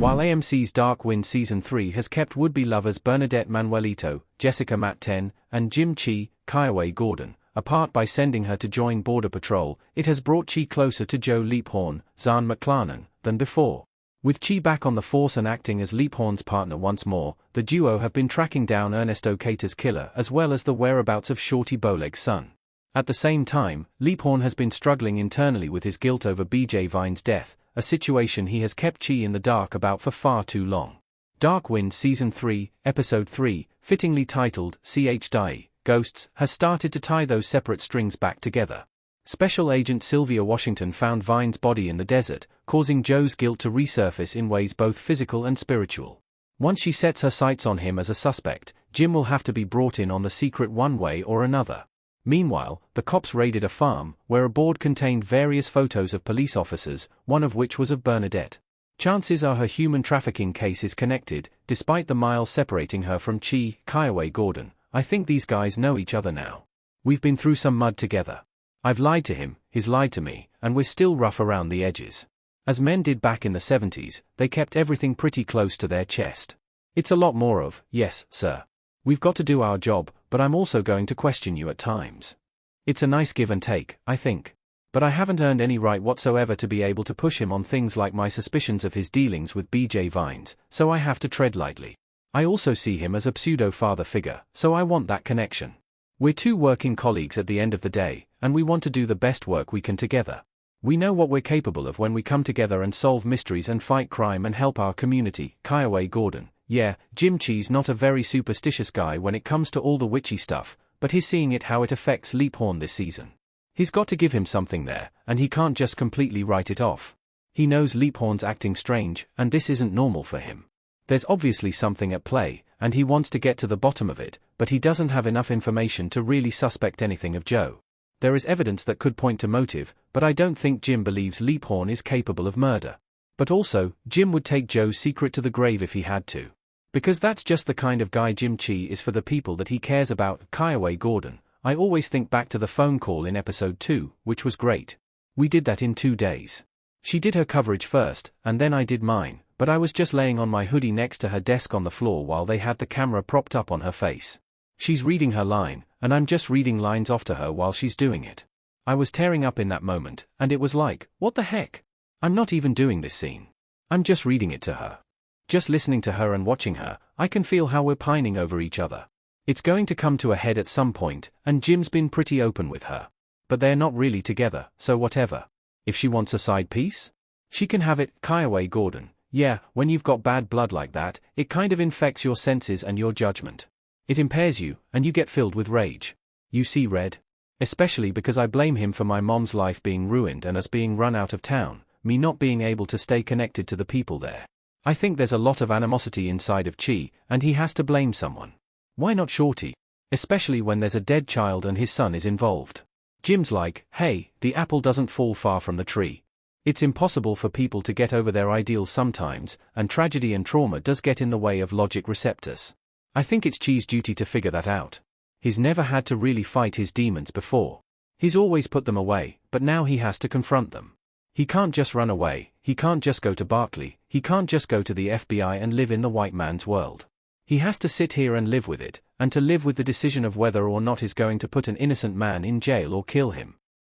While AMC's Dark Wind Season 3 has kept would-be lovers Bernadette Manuelito, Jessica Matten, and Jim Chee, Kiowa Gordon, apart by sending her to join Border Patrol, it has brought Chee closer to Joe Leaphorn, Zahn McClarnon, than before. With Chee back on the force and acting as Leaphorn's partner once more, the duo have been tracking down Ernesto Cater's killer as well as the whereabouts of Shorty Bowleg's son. At the same time, Leaphorn has been struggling internally with his guilt over BJ Vine's death, a situation he has kept Chee in the dark about for far too long. Dark Wind Season 3, Episode 3, fittingly titled CHDI, Ghosts, has started to tie those separate strings back together. Special Agent Sylvia Washington found Vine's body in the desert, causing Joe's guilt to resurface in ways both physical and spiritual. Once she sets her sights on him as a suspect, Jim will have to be brought in on the secret one way or another. Meanwhile, the cops raided a farm, where a board contained various photos of police officers, one of which was of Bernadette. Chances are her human trafficking case is connected, despite the miles separating her from Chee, Kiowa Gordon. I think these guys know each other now. We've been through some mud together. I've lied to him, he's lied to me, and we're still rough around the edges. As men did back in the 70s, they kept everything pretty close to their chest. It's a lot more of, yes, sir. We've got to do our job, but I'm also going to question you at times. It's a nice give and take, I think. But I haven't earned any right whatsoever to be able to push him on things like my suspicions of his dealings with BJ Vines, so I have to tread lightly. I also see him as a pseudo-father figure, so I want that connection. We're two working colleagues at the end of the day, and we want to do the best work we can together. We know what we're capable of when we come together and solve mysteries and fight crime and help our community. Kiowa Gordon. Yeah, Jim Chee's not a very superstitious guy when it comes to all the witchy stuff, but he's seeing it how it affects Leaphorn this season. He's got to give him something there, and he can't just completely write it off. He knows Leaphorn's acting strange, and this isn't normal for him. There's obviously something at play, and he wants to get to the bottom of it, but he doesn't have enough information to really suspect anything of Joe. There is evidence that could point to motive, but I don't think Jim believes Leaphorn is capable of murder. But also, Jim would take Joe's secret to the grave if he had to. Because that's just the kind of guy Jim Chee is for the people that he cares about. Kiowa Gordon. I always think back to the phone call in episode 2, which was great. We did that in 2 days. She did her coverage first, and then I did mine, but I was just laying on my hoodie next to her desk on the floor while they had the camera propped up on her face. She's reading her line, and I'm just reading lines off to her while she's doing it. I was tearing up in that moment, and it was like, what the heck? I'm not even doing this scene. I'm just reading it to her. Just listening to her and watching her, I can feel how we're pining over each other. It's going to come to a head at some point, and Jim's been pretty open with her. But they're not really together, so whatever. If she wants a side piece, she can have it. Kiowa Gordon. Yeah, when you've got bad blood like that, it kind of infects your senses and your judgment. It impairs you, and you get filled with rage. You see red? Especially because I blame him for my mom's life being ruined and us being run out of town, me not being able to stay connected to the people there. I think there's a lot of animosity inside of Chee, and he has to blame someone. Why not Shorty? Especially when there's a dead child and his son is involved. Jim's like, hey, the apple doesn't fall far from the tree. It's impossible for people to get over their ideals sometimes, and tragedy and trauma does get in the way of logic receptors. I think it's Chee's duty to figure that out. He's never had to really fight his demons before. He's always put them away, but now he has to confront them. He can't just run away, he can't just go to Berkeley, he can't just go to the FBI and live in the white man's world. He has to sit here and live with it, and to live with the decision of whether or not he's going to put an innocent man in jail or kill him.